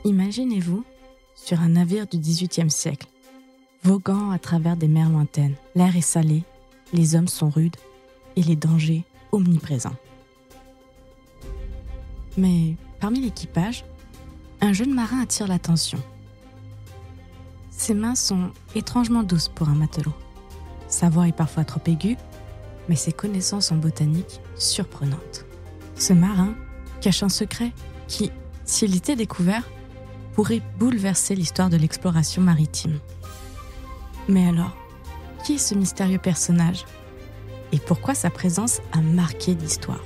Imaginez-vous sur un navire du XVIIIe siècle, voguant à travers des mers lointaines. L'air est salé, les hommes sont rudes et les dangers omniprésents. Mais parmi l'équipage, un jeune marin attire l'attention. Ses mains sont étrangement douces pour un matelot. Sa voix est parfois trop aiguë, mais ses connaissances en botanique surprenantes. Ce marin cache un secret qui, s'il était découvert, pourrait bouleverser l'histoire de l'exploration maritime. Mais alors, qui est ce mystérieux personnage ? Et pourquoi sa présence a marqué l'histoire ?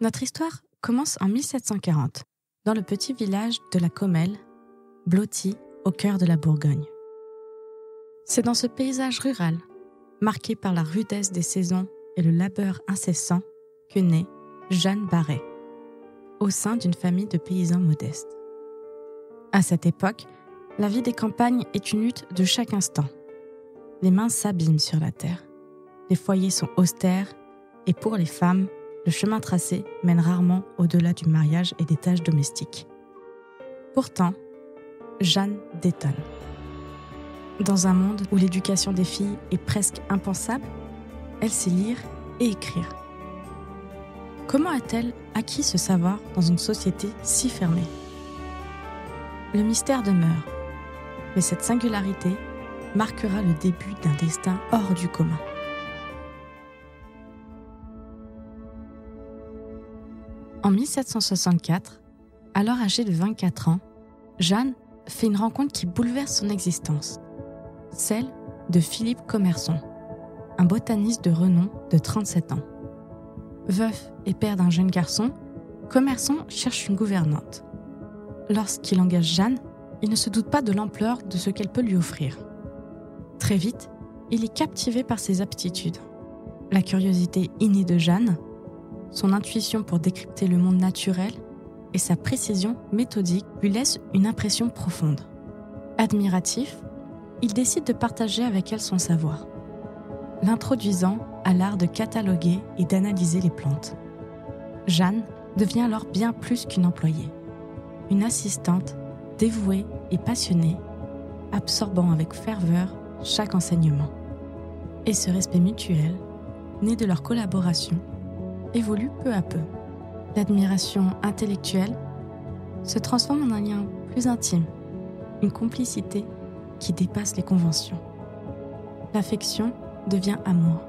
Notre histoire commence en 1740, dans le petit village de la Commelle, blotti au cœur de la Bourgogne. C'est dans ce paysage rural, marqué par la rudesse des saisons et le labeur incessant, que naît Jeanne Barret, au sein d'une famille de paysans modestes. À cette époque, la vie des campagnes est une lutte de chaque instant. Les mains s'abîment sur la terre, les foyers sont austères et pour les femmes, le chemin tracé mène rarement au-delà du mariage et des tâches domestiques. Pourtant, Jeanne détonne. Dans un monde où l'éducation des filles est presque impensable, elle sait lire et écrire. Comment a-t-elle acquis ce savoir dans une société si fermée ? Le mystère demeure, mais cette singularité marquera le début d'un destin hors du commun. En 1764, alors âgée de 24 ans, Jeanne fait une rencontre qui bouleverse son existence, celle de Philippe Commerson, un botaniste de renom de 37 ans. Veuf et père d'un jeune garçon, Commerson cherche une gouvernante. Lorsqu'il engage Jeanne, il ne se doute pas de l'ampleur de ce qu'elle peut lui offrir. Très vite, il est captivé par ses aptitudes. La curiosité innée de Jeanne, son intuition pour décrypter le monde naturel et sa précision méthodique lui laissent une impression profonde. Admiratif, il décide de partager avec elle son savoir, l'introduisant à l'art de cataloguer et d'analyser les plantes. Jeanne devient alors bien plus qu'une employée, une assistante dévouée et passionnée, absorbant avec ferveur chaque enseignement. Et ce respect mutuel, né de leur collaboration, évolue peu à peu. L'admiration intellectuelle se transforme en un lien plus intime, une complicité qui dépasse les conventions. L'affection devient amour,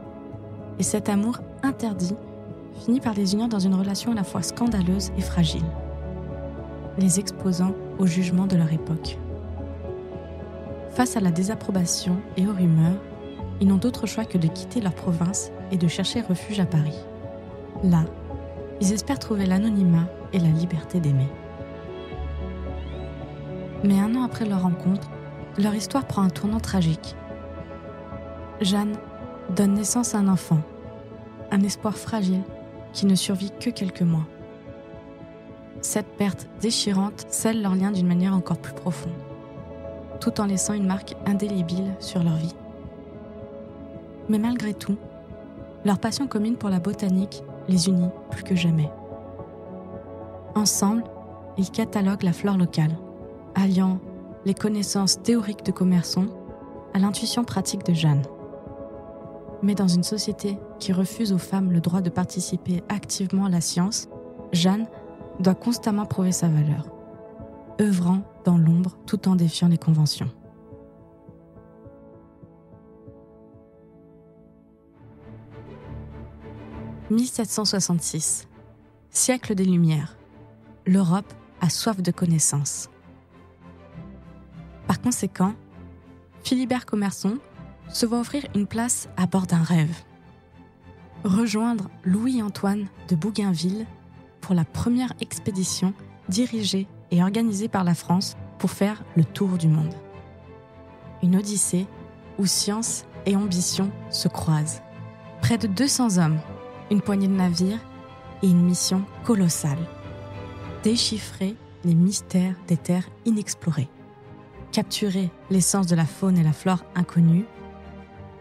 et cet amour interdit finit par les unir dans une relation à la fois scandaleuse et fragile, les exposant au jugement de leur époque. Face à la désapprobation et aux rumeurs, ils n'ont d'autre choix que de quitter leur province et de chercher refuge à Paris. Là, ils espèrent trouver l'anonymat et la liberté d'aimer. Mais un an après leur rencontre, leur histoire prend un tournant tragique. Jeanne donne naissance à un enfant, un espoir fragile qui ne survit que quelques mois. Cette perte déchirante scelle leur lien d'une manière encore plus profonde, tout en laissant une marque indélébile sur leur vie. Mais malgré tout, leur passion commune pour la botanique les unit plus que jamais. Ensemble, ils cataloguent la flore locale, alliant les connaissances théoriques de Commerson à l'intuition pratique de Jeanne. Mais dans une société qui refuse aux femmes le droit de participer activement à la science, Jeanne doit constamment prouver sa valeur, œuvrant dans l'ombre tout en défiant les conventions. « 1766, siècle des Lumières. L'Europe a soif de connaissances. » Par conséquent, Philibert Commerson se voit offrir une place à bord d'un rêve. Rejoindre Louis-Antoine de Bougainville pour la première expédition dirigée et organisée par la France pour faire le tour du monde. Une odyssée où science et ambition se croisent. Près de 200 hommes, une poignée de navires et une mission colossale. Déchiffrer les mystères des terres inexplorées. Capturer l'essence de la faune et la flore inconnues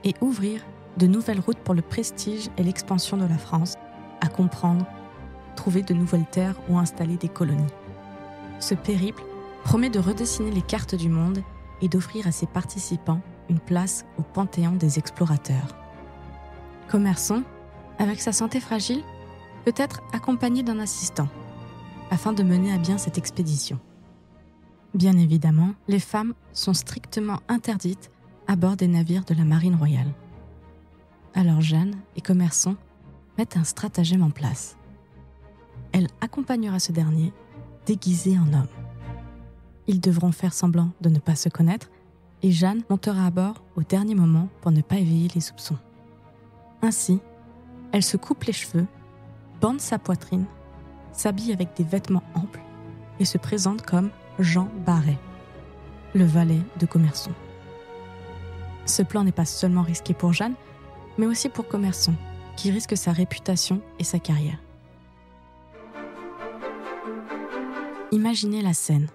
et ouvrir de nouvelles routes pour le prestige et l'expansion de la France, à comprendre, trouver de nouvelles terres ou installer des colonies. Ce périple promet de redessiner les cartes du monde et d'offrir à ses participants une place au panthéon des explorateurs. Commerçon, avec sa santé fragile, peut être accompagné d'un assistant, afin de mener à bien cette expédition. Bien évidemment, les femmes sont strictement interdites à bord des navires de la Marine royale. Alors Jeanne et Commerçon mettent un stratagème en place. Elle accompagnera ce dernier, déguisé en homme. Ils devront faire semblant de ne pas se connaître et Jeanne montera à bord au dernier moment pour ne pas éveiller les soupçons. Ainsi, elle se coupe les cheveux, bande sa poitrine, s'habille avec des vêtements amples et se présente comme Jean Barret, le valet de Commerçon. Ce plan n'est pas seulement risqué pour Jeanne, mais aussi pour Commerçon, qui risque sa réputation et sa carrière. Imaginez la scène.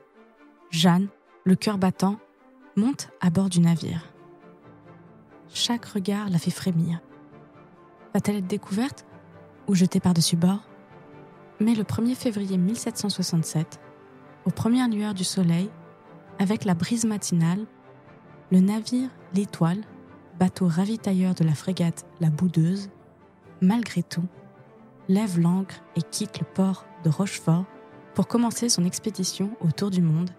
Jeanne, le cœur battant, monte à bord du navire. Chaque regard la fait frémir. Va-t-elle être découverte ou jetée par-dessus bord ? Mais le 1er février 1767, aux premières lueurs du soleil, avec la brise matinale, le navire L'Étoile, bateau ravitailleur de la frégate La Boudeuse, malgré tout, lève l'ancre et quitte le port de Rochefort pour commencer son expédition autour du monde,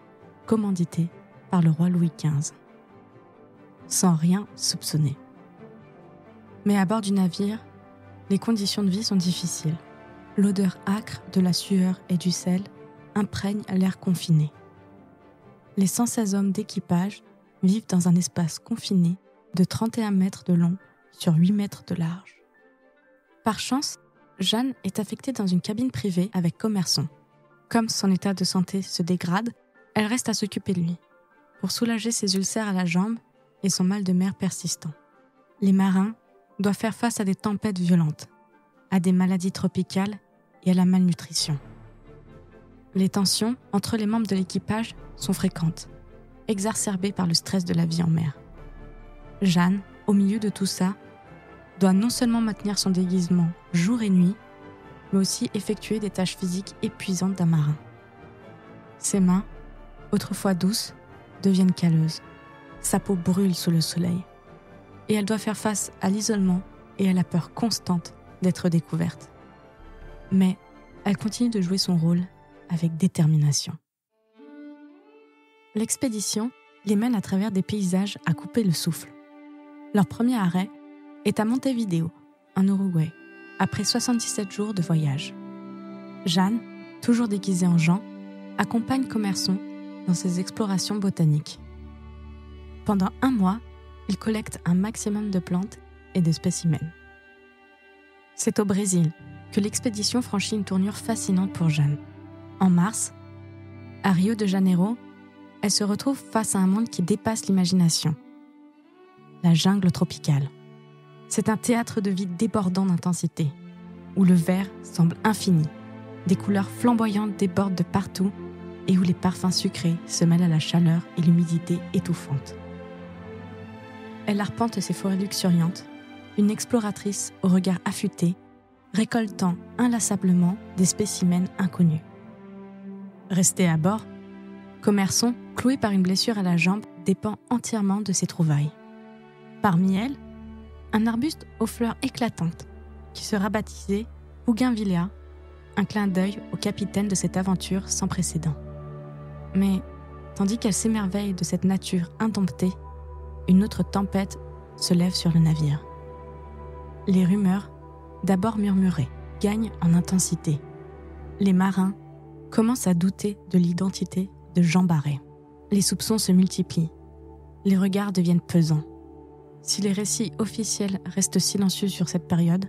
commanditée par le roi Louis XV. Sans rien soupçonner. Mais à bord du navire, les conditions de vie sont difficiles. L'odeur âcre de la sueur et du sel imprègne l'air confiné. Les 116 hommes d'équipage vivent dans un espace confiné de 31 mètres de long sur 8 mètres de large. Par chance, Jeanne est affectée dans une cabine privée avec Commerçon. Comme son état de santé se dégrade, elle reste à s'occuper de lui, pour soulager ses ulcères à la jambe et son mal de mer persistant. Les marins doivent faire face à des tempêtes violentes, à des maladies tropicales et à la malnutrition. Les tensions entre les membres de l'équipage sont fréquentes, exacerbées par le stress de la vie en mer. Jeanne, au milieu de tout ça, doit non seulement maintenir son déguisement jour et nuit, mais aussi effectuer des tâches physiques épuisantes d'un marin. Ses mains, autrefois douces, deviennent calleuses. Sa peau brûle sous le soleil. Et elle doit faire face à l'isolement et à la peur constante d'être découverte. Mais elle continue de jouer son rôle avec détermination. L'expédition les mène à travers des paysages à couper le souffle. Leur premier arrêt est à Montevideo, en Uruguay, après 77 jours de voyage. Jeanne, toujours déguisée en Jean, accompagne Commerçon dans ses explorations botaniques. Pendant 1 mois, il collecte un maximum de plantes et de spécimens. C'est au Brésil que l'expédition franchit une tournure fascinante pour Jeanne. En mars, à Rio de Janeiro, elle se retrouve face à un monde qui dépasse l'imagination. La jungle tropicale. C'est un théâtre de vie débordant d'intensité, où le vert semble infini, des couleurs flamboyantes débordent de partout et où les parfums sucrés se mêlent à la chaleur et l'humidité étouffante. Elle arpente ces forêts luxuriantes, une exploratrice au regard affûté, récoltant inlassablement des spécimens inconnus. Restée à bord, Commerçon, cloué par une blessure à la jambe, dépend entièrement de ses trouvailles. Parmi elles, un arbuste aux fleurs éclatantes, qui sera baptisé Bougainvillea, un clin d'œil au capitaine de cette aventure sans précédent. Mais, tandis qu'elle s'émerveille de cette nature indomptée, une autre tempête se lève sur le navire. Les rumeurs, d'abord murmurées, gagnent en intensité. Les marins commencent à douter de l'identité de Jean Barret. Les soupçons se multiplient. Les regards deviennent pesants. Si les récits officiels restent silencieux sur cette période,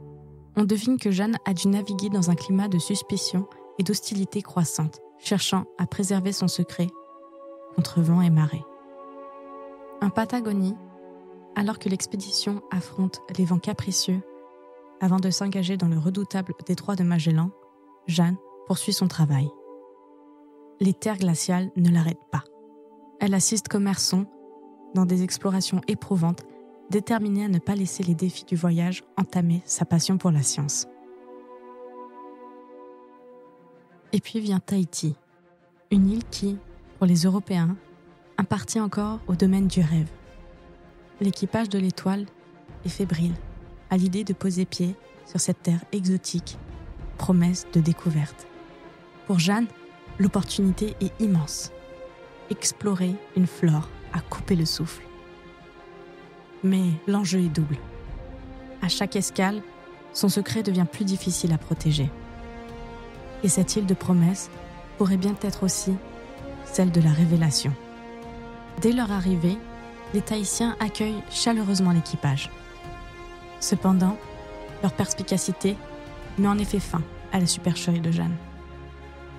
on devine que Jeanne a dû naviguer dans un climat de suspicion et d'hostilité croissante, cherchant à préserver son secret contre vent et marée. En Patagonie, alors que l'expédition affronte les vents capricieux, avant de s'engager dans le redoutable détroit de Magellan, Jeanne poursuit son travail. Les terres glaciales ne l'arrêtent pas. Elle assiste Commerçon dans des explorations éprouvantes déterminée à ne pas laisser les défis du voyage entamer sa passion pour la science. Et puis vient Tahiti, une île qui, pour les Européens, appartient encore au domaine du rêve. L'équipage de l'Étoile est fébrile à l'idée de poser pied sur cette terre exotique, promesse de découverte. Pour Jeanne, l'opportunité est immense. Explorer une flore à couper le souffle. Mais l'enjeu est double. À chaque escale, son secret devient plus difficile à protéger. Et cette île de promesse pourrait bien être aussi celle de la révélation. Dès leur arrivée, les Tahitiens accueillent chaleureusement l'équipage. Cependant, leur perspicacité met en effet fin à la supercherie de Jeanne.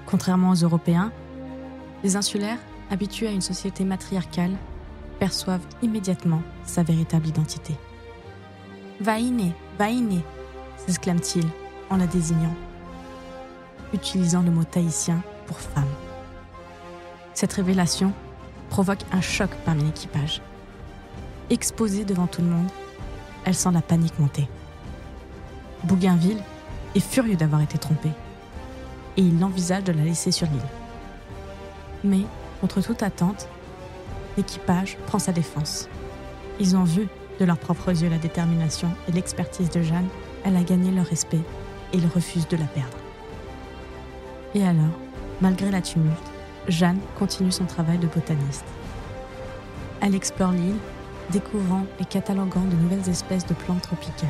Contrairement aux Européens, les insulaires, habitués à une société matriarcale, perçoivent immédiatement sa véritable identité. « Vaine, vaine !» s'exclame-t-il en la désignant, utilisant le mot tahitien pour femme. Cette révélation provoque un choc parmi l'équipage. Exposée devant tout le monde, elle sent la panique monter. Bougainville est furieux d'avoir été trompé et il envisage de la laisser sur l'île. Mais, contre toute attente, l'équipage prend sa défense. Ils ont vu de leurs propres yeux la détermination et l'expertise de Jeanne. Elle a gagné leur respect et ils refusent de la perdre. Et alors, malgré la tumulte, Jeanne continue son travail de botaniste. Elle explore l'île, découvrant et cataloguant de nouvelles espèces de plantes tropicales.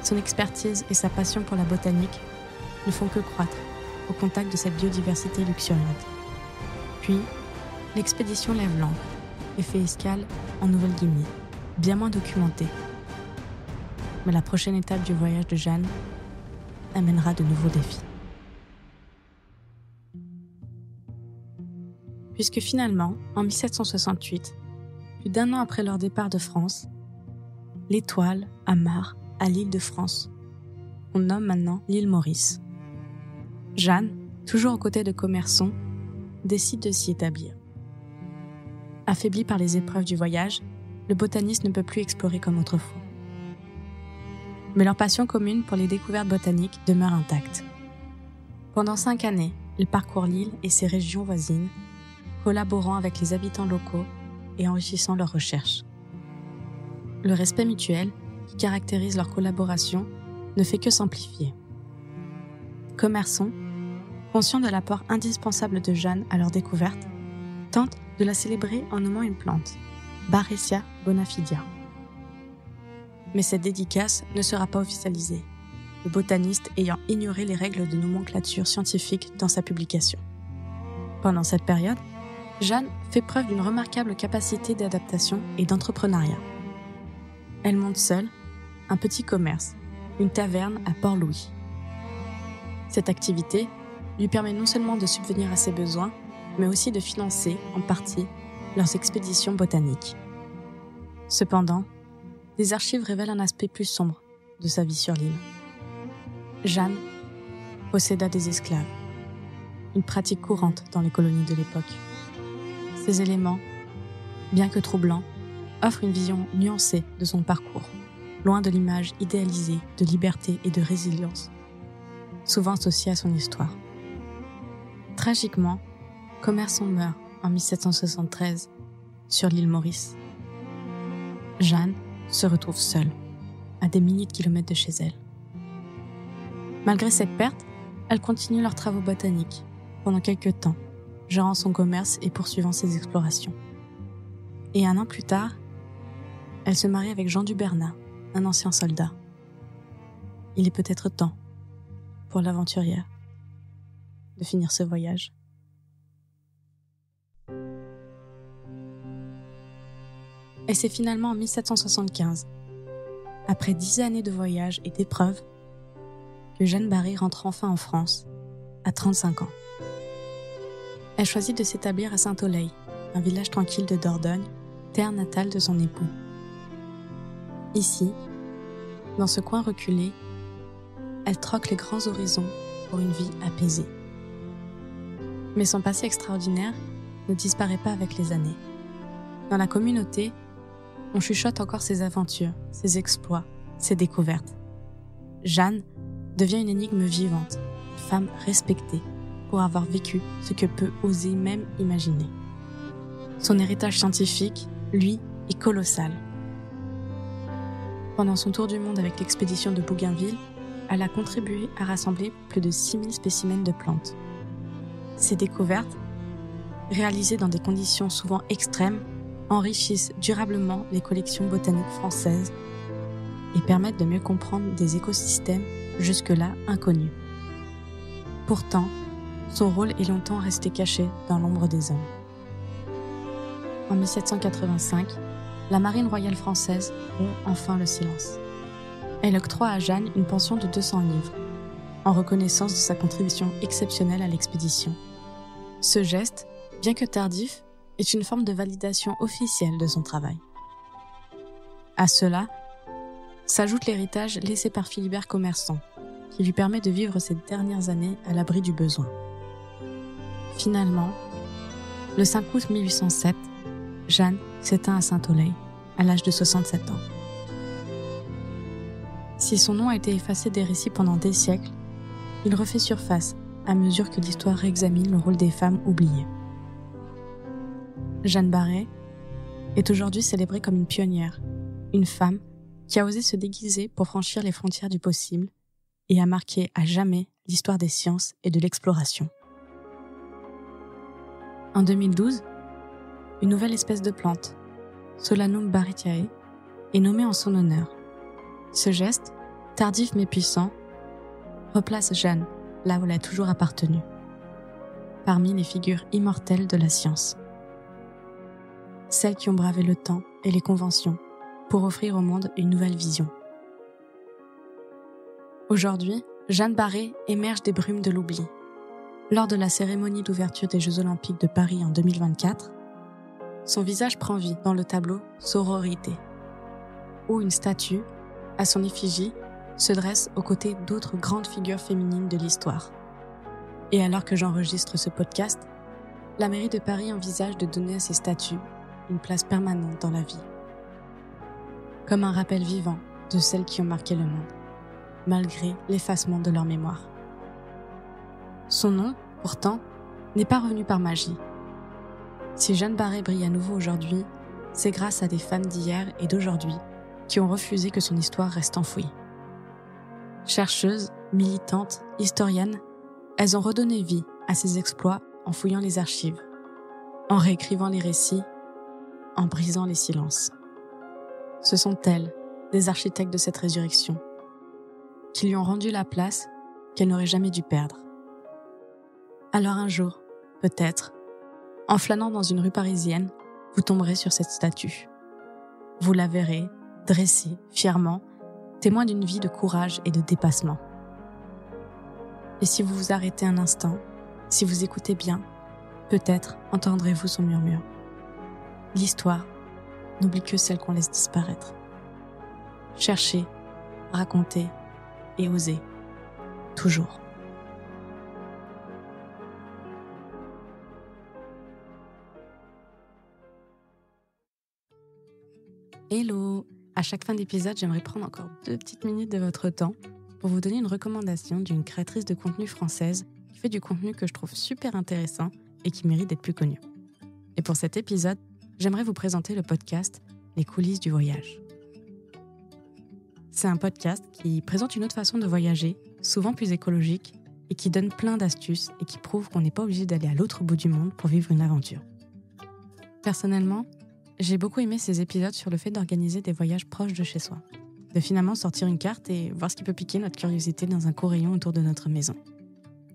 Son expertise et sa passion pour la botanique ne font que croître au contact de cette biodiversité luxuriante. Puis, l'expédition lève l'ancre et fait escale en Nouvelle-Guinée, bien moins documentée. Mais la prochaine étape du voyage de Jeanne amènera de nouveaux défis. Puisque finalement, en 1768, plus d'1 an après leur départ de France, l'Étoile amarre à l'île de France. On nomme maintenant l'île Maurice. Jeanne, toujours aux côtés de Commerson, décide de s'y établir. Affaibli par les épreuves du voyage, le botaniste ne peut plus explorer comme autrefois. Mais leur passion commune pour les découvertes botaniques demeure intacte. Pendant 5 années, ils parcourent l'île et ses régions voisines, collaborant avec les habitants locaux et enrichissant leurs recherches. Le respect mutuel, qui caractérise leur collaboration, ne fait que s'amplifier. Commerson, conscient de l'apport indispensable de Jeanne à leur découverte, tente de la célébrer en nommant une plante, Baressia bonafidia. Mais cette dédicace ne sera pas officialisée, le botaniste ayant ignoré les règles de nomenclature scientifique dans sa publication. Pendant cette période, Jeanne fait preuve d'une remarquable capacité d'adaptation et d'entrepreneuriat. Elle monte seule un petit commerce, une taverne à Port-Louis. Cette activité lui permet non seulement de subvenir à ses besoins, mais aussi de financer, en partie, leurs expéditions botaniques. Cependant, des archives révèlent un aspect plus sombre de sa vie sur l'île. Jeanne posséda des esclaves, une pratique courante dans les colonies de l'époque. Ces éléments, bien que troublants, offrent une vision nuancée de son parcours, loin de l'image idéalisée de liberté et de résilience, souvent associée à son histoire. Tragiquement, Commerson meurt en 1773 sur l'île Maurice. Jeanne se retrouve seule, à des milliers de kilomètres de chez elle. Malgré cette perte, elle continue leurs travaux botaniques pendant quelques temps, gérant son commerce et poursuivant ses explorations. Et 1 an plus tard, elle se marie avec Jean du Bernat, un ancien soldat. Il est peut-être temps, pour l'aventurière, de finir ce voyage. Et c'est finalement en 1775, après 10 années de voyage et d'épreuves, que Jeanne Barry rentre enfin en France, à 35 ans. Elle choisit de s'établir à Saint-Oleil, un village tranquille de Dordogne, terre natale de son époux. Ici, dans ce coin reculé, elle troque les grands horizons pour une vie apaisée. Mais son passé extraordinaire ne disparaît pas avec les années. Dans la communauté, on chuchote encore ses aventures, ses exploits, ses découvertes. Jeanne devient une énigme vivante, une femme respectée pour avoir vécu ce que peu oser même imaginer. Son héritage scientifique, lui, est colossal. Pendant son tour du monde avec l'expédition de Bougainville, elle a contribué à rassembler plus de 6000 spécimens de plantes. Ces découvertes, réalisées dans des conditions souvent extrêmes, enrichissent durablement les collections botaniques françaises et permettent de mieux comprendre des écosystèmes jusque-là inconnus. Pourtant, son rôle est longtemps resté caché dans l'ombre des hommes. En 1785, la Marine royale française rompt enfin le silence. Elle octroie à Jeanne une pension de 200 livres, en reconnaissance de sa contribution exceptionnelle à l'expédition. Ce geste, bien que tardif, est une forme de validation officielle de son travail. À cela, s'ajoute l'héritage laissé par Philibert Commerson, qui lui permet de vivre ces dernières années à l'abri du besoin. Finalement, le 5 août 1807, Jeanne s'éteint à Saint-Oleil, à l'âge de 67 ans. Si son nom a été effacé des récits pendant des siècles, il refait surface à mesure que l'histoire réexamine le rôle des femmes oubliées. Jeanne Barré est aujourd'hui célébrée comme une pionnière, une femme qui a osé se déguiser pour franchir les frontières du possible et a marqué à jamais l'histoire des sciences et de l'exploration. En 2012, une nouvelle espèce de plante, Solanum barretiae, est nommée en son honneur. Ce geste, tardif mais puissant, replace Jeanne là où elle a toujours appartenu, parmi les figures immortelles de la science. Celles qui ont bravé le temps et les conventions pour offrir au monde une nouvelle vision. Aujourd'hui, Jeanne Barré émerge des brumes de l'oubli. Lors de la cérémonie d'ouverture des Jeux Olympiques de Paris en 2024, son visage prend vie dans le tableau Sororité, où une statue, à son effigie, se dresse aux côtés d'autres grandes figures féminines de l'histoire. Et alors que j'enregistre ce podcast, la mairie de Paris envisage de donner à ces statues une place permanente dans la vie. Comme un rappel vivant de celles qui ont marqué le monde, malgré l'effacement de leur mémoire. Son nom, pourtant, n'est pas revenu par magie. Si Jeanne Barré brille à nouveau aujourd'hui, c'est grâce à des femmes d'hier et d'aujourd'hui qui ont refusé que son histoire reste enfouie. Chercheuses, militantes, historiennes, elles ont redonné vie à ses exploits en fouillant les archives, en réécrivant les récits, en brisant les silences. Ce sont elles, des architectes de cette résurrection, qui lui ont rendu la place qu'elle n'aurait jamais dû perdre. Alors un jour, peut-être, en flânant dans une rue parisienne, vous tomberez sur cette statue. Vous la verrez, dressée, fièrement, témoin d'une vie de courage et de dépassement. Et si vous vous arrêtez un instant, si vous écoutez bien, peut-être entendrez-vous son murmure. L'histoire n'oublie que celle qu'on laisse disparaître. Cherchez, racontez et osez. Toujours. Hello! À chaque fin d'épisode, j'aimerais prendre encore 2 petites minutes de votre temps pour vous donner une recommandation d'une créatrice de contenu française qui fait du contenu que je trouve super intéressant et qui mérite d'être plus connu. Et pour cet épisode, j'aimerais vous présenter le podcast Les coulisses du voyage. C'est un podcast qui présente une autre façon de voyager, souvent plus écologique, et qui donne plein d'astuces et qui prouve qu'on n'est pas obligé d'aller à l'autre bout du monde pour vivre une aventure. Personnellement, j'ai beaucoup aimé ces épisodes sur le fait d'organiser des voyages proches de chez soi, de finalement sortir une carte et voir ce qui peut piquer notre curiosité dans un court rayon autour de notre maison.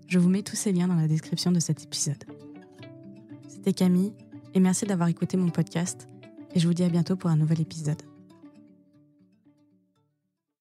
Je vous mets tous ces liens dans la description de cet épisode. C'était Camille, et merci d'avoir écouté mon podcast, et je vous dis à bientôt pour un nouvel épisode.